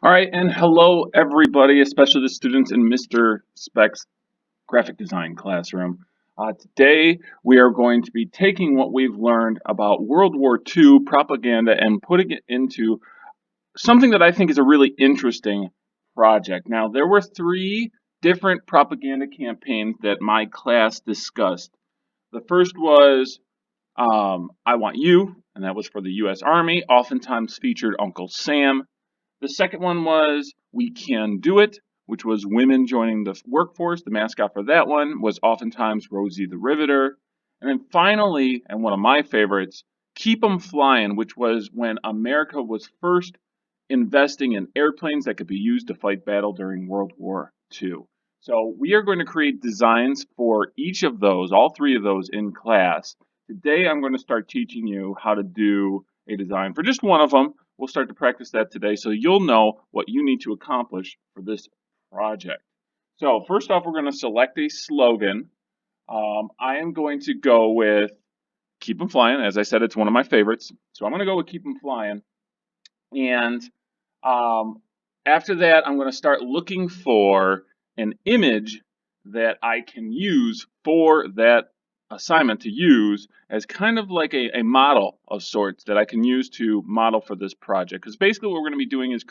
All right, and hello everybody, especially the students in Mr. Speck's graphic design classroom. Today we are going to be taking what we've learned about World War II propaganda and putting it into something that I think is a really interesting project. Now, there were three different propaganda campaigns that my class discussed. The first was I Want You, and that was for the U.S. Army, oftentimes featured Uncle Sam. The second one was We Can Do It, which was women joining the workforce. The mascot for that one was oftentimes Rosie the Riveter. And then finally, and one of my favorites, Keep 'em Flying, which was when America was first investing in airplanes that could be used to fight battle during World War II. So we are going to create designs for each of those, all three of those in class. Today I'm going to start teaching you how to do a design for just one of them. We'll start to practice that today so you'll know what you need to accomplish for this project. So first off, we're going to select a slogan. I am going to go with Keep 'em Flying. As I said, it's one of my favorites. So I'm going to go with Keep 'em Flying. And um, after that, I'm going to start looking for an image that I can use for that assignment to use as kind of like a model of sorts that I can use to model for this project. Because basically what we're going to be doing is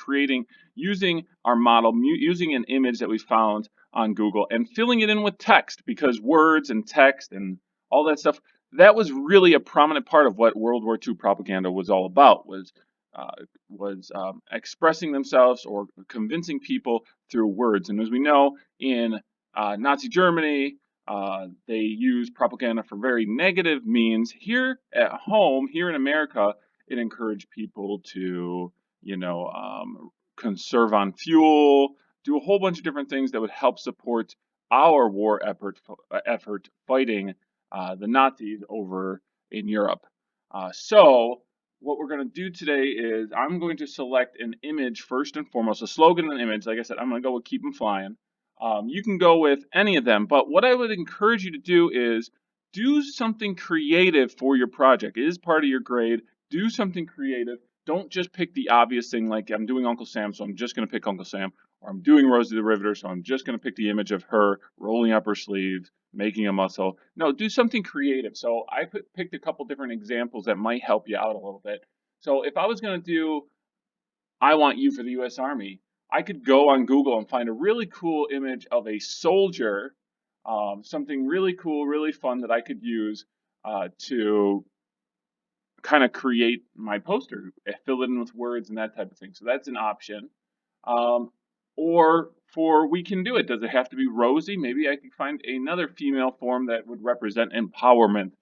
using our model, using an image that we found on Google and filling it in with text because words and text and all that stuff, that was really a prominent part of what World War II propaganda was all about, uh, was expressing themselves or convincing people through words. And as we know, in Nazi Germany, they used propaganda for very negative means. Here at home, here in America, it encouraged people to, conserve on fuel, do a whole bunch of different things that would help support our war effort fighting the Nazis over in Europe. So what we're going to do today is I'm going to select an image first and foremost, a slogan and image. Like I said, I'm going to go with Keep 'em Flying. You can go with any of them, but what I would encourage you to do is do something creative for your project. It is part of your grade. Do something creative. Don't just pick the obvious thing like I'm doing Uncle Sam, so I'm just going to pick Uncle Sam, or I'm doing Rosie the Riveter, so I'm just going to pick the image of her rolling up her sleeves, making a muscle. No, do something creative. So I picked a couple different examples that might help you out a little bit. So if I was going to do I Want You for the US Army, I could go on Google and find a really cool image of a soldier, something really cool, really fun that I could use to kind of create my poster, fill it in with words and that type of thing. So that's an option. Um, or for We Can Do It, does it have to be Rosie? Maybe I could find another female form that would represent empowerment.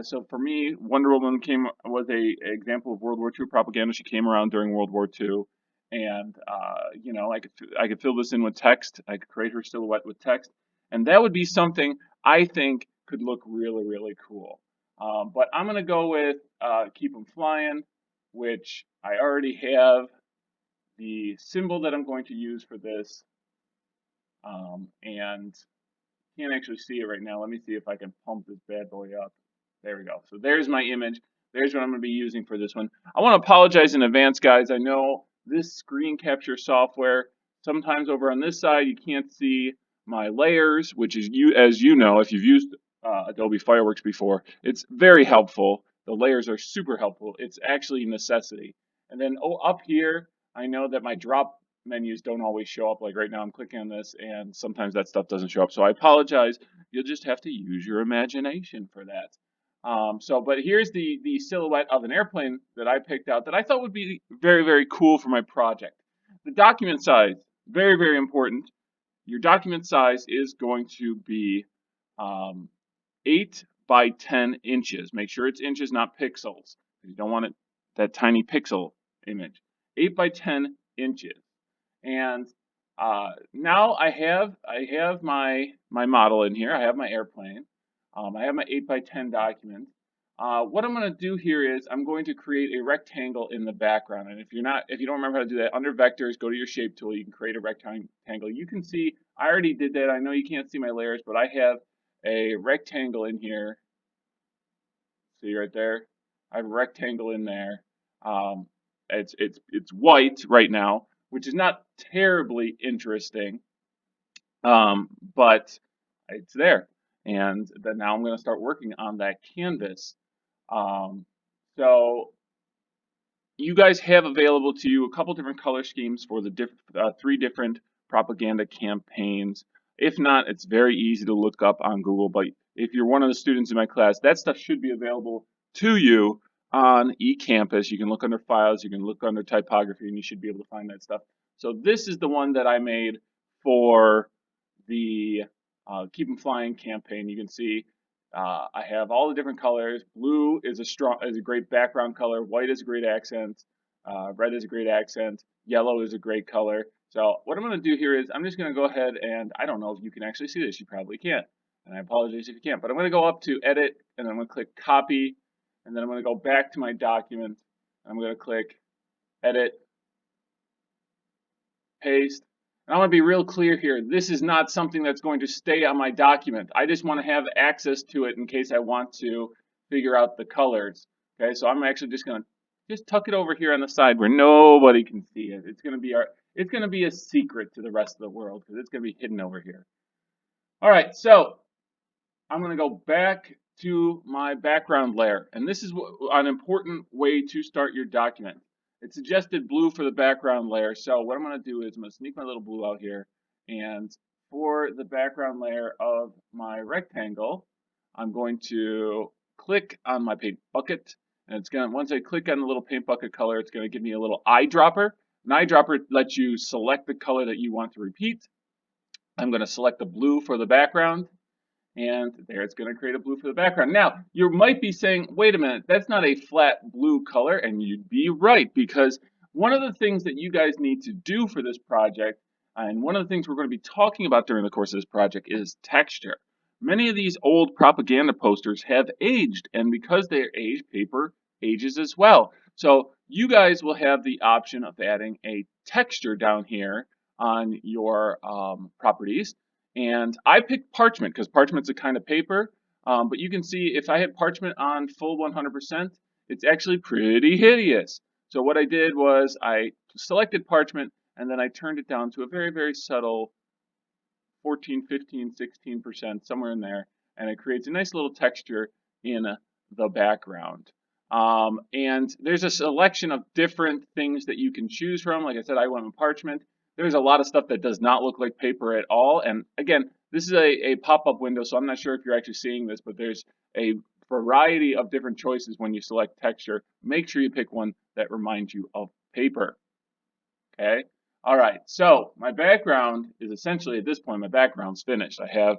So for me, Wonder Woman was a example of World War II propaganda. She came around during World War II, and I could fill this in with text. I could create her silhouette with text, and that would be something I think could look really really cool. But I'm gonna go with Keep 'em Flying, which I already have the symbol that I'm going to use for this, and can't actually see it right now. Let me see if I can pump this bad boy up. There we go. So there's my image. There's what I'm going to be using for this one. I want to apologize in advance, guys. I know this screen capture software, sometimes over on this side, you can't see my layers, which is, as you know, if you've used Adobe Fireworks before, it's very helpful. The layers are super helpful. It's actually a necessity. And then up here, I know that my drop menus don't always show up. Like right now, I'm clicking on this, and sometimes that stuff doesn't show up. So I apologize. You'll just have to use your imagination for that. But here's the silhouette of an airplane that I picked out that I thought would be very, very cool for my project. The document size, very, very important. Your document size is going to be um, 8 by 10 inches. Make sure it's inches, not pixels. You don't want that tiny pixel image. 8 by 10 inches. And now I have my model in here. I have my airplane. I have my 8 by 10 document. What I'm going to do here is I'm going to create a rectangle in the background. And if you don't remember how to do that, under vectors, go to your shape tool. You can create a rectangle. You can see I already did that. I know you can't see my layers, but I have a rectangle in here. See right there? I have a rectangle in there. It's white right now. which is not terribly interesting, but it's there. And then now I'm going to start working on that canvas. Um, so you guys have available to you a couple different color schemes for the three different propaganda campaigns. If not, it's very easy to look up on Google, but if you're one of the students in my class, that stuff should be available to you on eCampus. You can look under files, you can look under typography, and you should be able to find that stuff. So this is the one that I made for the Keep 'em Flying campaign. You can see I have all the different colors. Blue is a great background color. White is a great accent. Red is a great accent. Yellow is a great color. So what I'm going to do here is I'm just going to go ahead and I don't know if you can actually see this. You probably can't. And I apologize if you can't. But I'm going to go up to Edit, and I'm going to click Copy, and then I'm going to go back to my document. And I'm going to click Edit, Paste. And I want to be real clear here. This is not something that's going to stay on my document. I just want to have access to it in case I want to figure out the colors. Okay, so I'm actually just going to just tuck it over here on the side where nobody can see it. It's going to be a secret to the rest of the world because it's going to be hidden over here. All right, so I'm going to go back to my background layer, and this is an important way to start your document. It suggested blue for the background layer, so what I'm going to do is I'm going to sneak my little blue out here, and for the background layer of my rectangle, I'm going to click on my paint bucket, and it's going to, once I click on the little paint bucket color, it's going to give me a little eyedropper. An eyedropper lets you select the color that you want to repeat. I'm going to select the blue for the background, and there it's going to create a blue for the background. Now, you might be saying, wait a minute, that's not a flat blue color, and you'd be right, because one of the things that you guys need to do for this project, and one of the things we're going to be talking about during the course of this project, is texture. Many of these old propaganda posters have aged, and because they're aged, paper ages as well. So you guys will have the option of adding a texture down here on your properties. And I picked parchment because parchment's a kind of paper, but you can see if I had parchment on full 100%, it's actually pretty hideous. So what I did was I selected parchment and then I turned it down to a very, very subtle 14, 15, 16%, somewhere in there, and it creates a nice little texture in the background. And there's a selection of different things that you can choose from. Like I said, I went with parchment. There's a lot of stuff that does not look like paper at all. And again, this is a pop-up window, so I'm not sure if you're actually seeing this, but there's a variety of different choices when you select texture. Make sure you pick one that reminds you of paper. Okay? All right, so my background is essentially, at this point, my background's finished. I have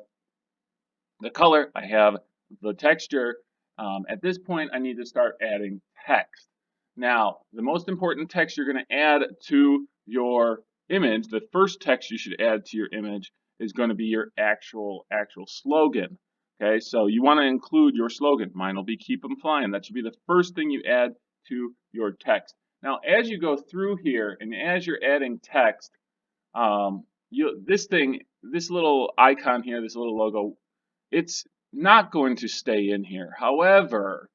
the color, I have the texture. At this point, I need to start adding text. Now, the most important text you're going to add to your image, the first text you should add to your image is going to be your actual slogan. Okay, so you want to include your slogan. Mine will be "Keep 'em Flying." That should be the first thing you add to your text. Now, as you go through here and as you're adding text, this little icon here, this little logo, it's not going to stay in here. However,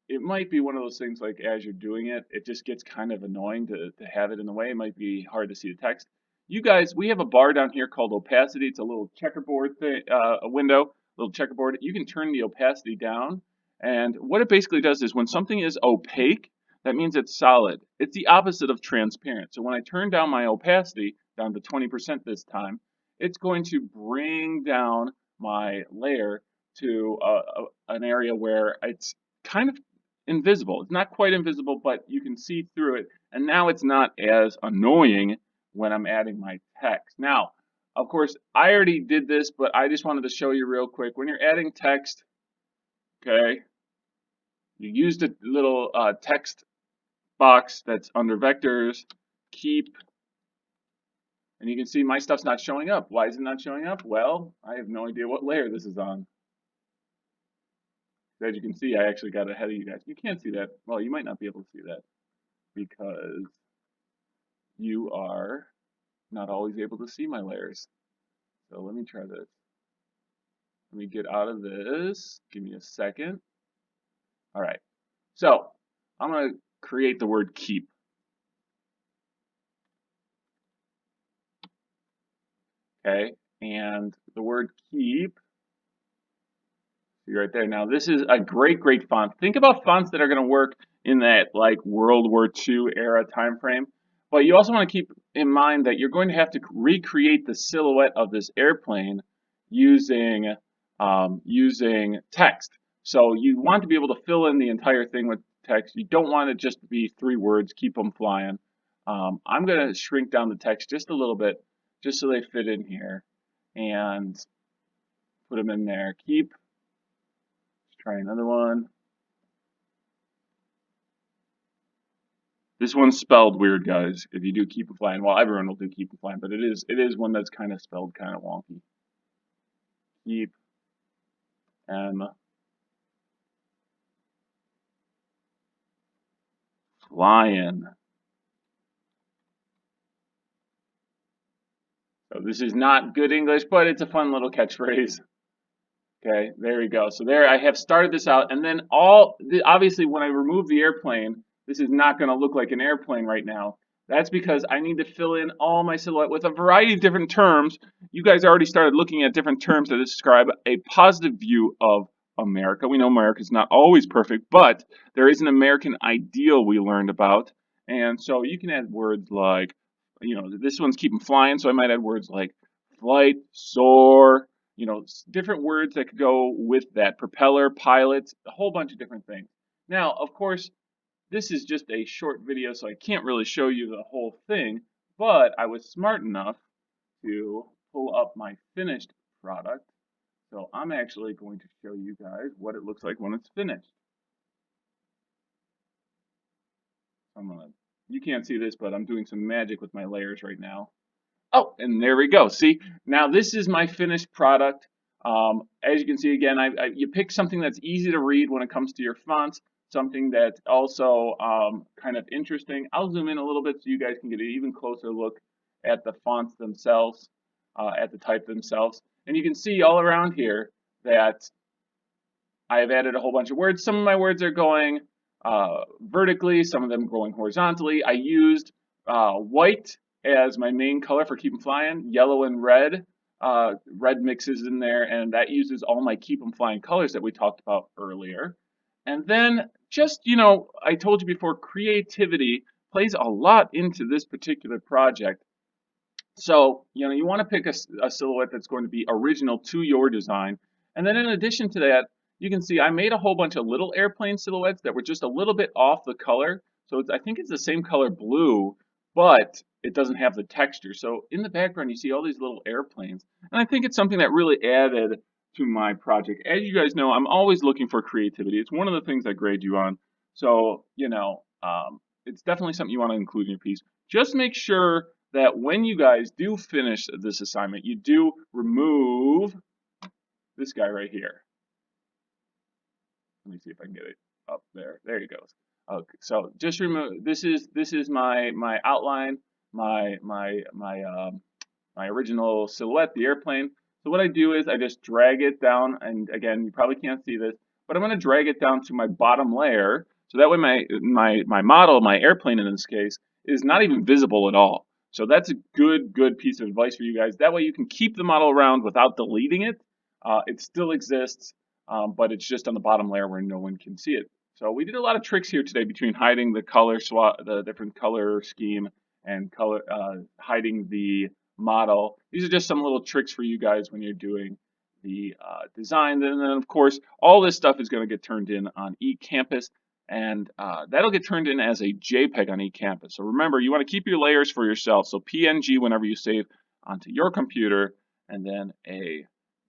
it might be one of those things like as you're doing it, it just gets kind of annoying to have it in the way. It might be hard to see the text. You guys, we have a bar down here called opacity. It's a little checkerboard thing, a window, little checkerboard. You can turn the opacity down, and what it basically does is when something is opaque, that means it's solid. It's the opposite of transparent. So when I turn down my opacity down to 20% this time, it's going to bring down my layer to an area where it's kind of invisible. It's not quite invisible, but you can see through it. And now it's not as annoying when I'm adding my text. Now, of course, I already did this, but I just wanted to show you real quick. When you're adding text, okay, you use the little text box that's under vectors, keep, and you can see my stuff's not showing up. Why is it not showing up? Well, I have no idea what layer this is on. As you can see, I actually got ahead of you guys. You can't see that. Well, you might not be able to see that because you are not always able to see my layers. So let me try this. Let me get out of this. Give me a second. All right. So I'm going to create the word keep. Okay, and the word keep, see right there. Now this is a great font. Think about fonts that are going to work in that like World War II era time frame. But you also want to keep in mind that you're going to have to recreate the silhouette of this airplane using using text. So you want to be able to fill in the entire thing with text. You don't want it just to be 3 words, keep them flying. I'm going to shrink down the text just a little bit, just so they fit in here, and put them in there. Keep. Let's try another one. This one's spelled weird, guys. If you do keep it flying, well, everyone will do keep it flying, but it is one that's kind of spelled kind of wonky. Keep M flying. So this is not good English, but it's a fun little catchphrase. Okay, there we go. So there I have started this out, and then obviously when I remove the airplane, this is not going to look like an airplane right now. That's because I need to fill in all my silhouette with a variety of different terms. You guys already started looking at different terms that describe a positive view of America. We know America is not always perfect, but there is an American ideal we learned about. And so you can add words like, this one's keeping flying, so I might add words like flight, soar, different words that could go with that. Propeller, pilot, a whole bunch of different things. Now, of course, this is just a short video, so I can't really show you the whole thing, but I was smart enough to pull up my finished product. So I'm actually going to show you guys what it looks like when it's finished. You can't see this, but I'm doing some magic with my layers right now. Oh, and there we go. See, now this is my finished product. As you can see, again, you pick something that's easy to read when it comes to your fonts, something that's also kind of interesting. I'll zoom in a little bit so you guys can get an even closer look at the fonts themselves, at the type themselves. And you can see all around here that I have added a whole bunch of words. Some of my words are going vertically, some of them going horizontally. I used white as my main color for Keep 'em Flying, yellow and red. Red mixes in there, and that uses all my Keep 'em Flying colors that we talked about earlier. And then just, I told you before, creativity plays a lot into this particular project. So, you want to pick a silhouette that's going to be original to your design. And then in addition to that, you can see I made a whole bunch of little airplane silhouettes that were just a little bit off the color. So I think it's the same color blue, but it doesn't have the texture. So in the background, you see all these little airplanes. And I think it's something that really added to my project. As you guys know, I'm always looking for creativity. It's one of the things I grade you on. So, it's definitely something you want to include in your piece. Just make sure that when you guys do finish this assignment, you do remove this guy right here. Let me see if I can get it up there. There he goes. Okay, so just remove. This is my outline, my original silhouette, the airplane. So what I do is I just drag it down, and again, you probably can't see this, but I'm going to drag it down to my bottom layer, so that way my model, my airplane in this case, is not even visible at all. So that's a good piece of advice for you guys. That way you can keep the model around without deleting it. It still exists, but it's just on the bottom layer where no one can see it. So we did a lot of tricks here today between hiding the color the different color scheme, and hiding the model. These are just some little tricks for you guys when you're doing the design. And then, of course, all this stuff is going to get turned in on eCampus, and that'll get turned in as a JPEG on eCampus. So remember, you want to keep your layers for yourself. So PNG whenever you save onto your computer, and then a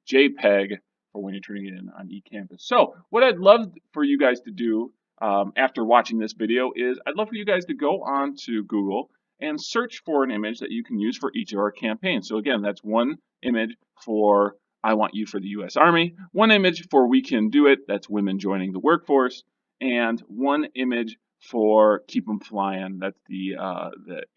JPEG for when you're turning it in on eCampus. So what I'd love for you guys to do after watching this video is I'd love for you guys to go on to Google and search for an image that you can use for each of our campaigns. So again, that's one image for I Want You for the U.S. Army, one image for We Can Do It, that's women joining the workforce, and one image for Keep 'em Flying, that's the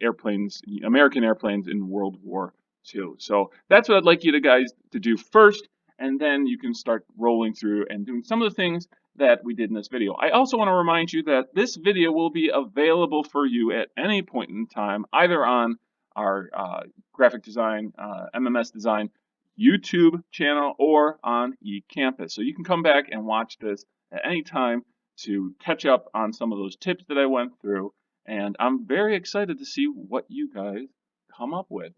airplanes, American airplanes in World War II. So that's what I'd like you guys to do first, and then you can start rolling through and doing some of the things that we did in this video. I also want to remind you that this video will be available for you at any point in time, either on our graphic design, MMS design YouTube channel or on eCampus. So you can come back and watch this at any time to catch up on some of those tips that I went through. And I'm very excited to see what you guys come up with.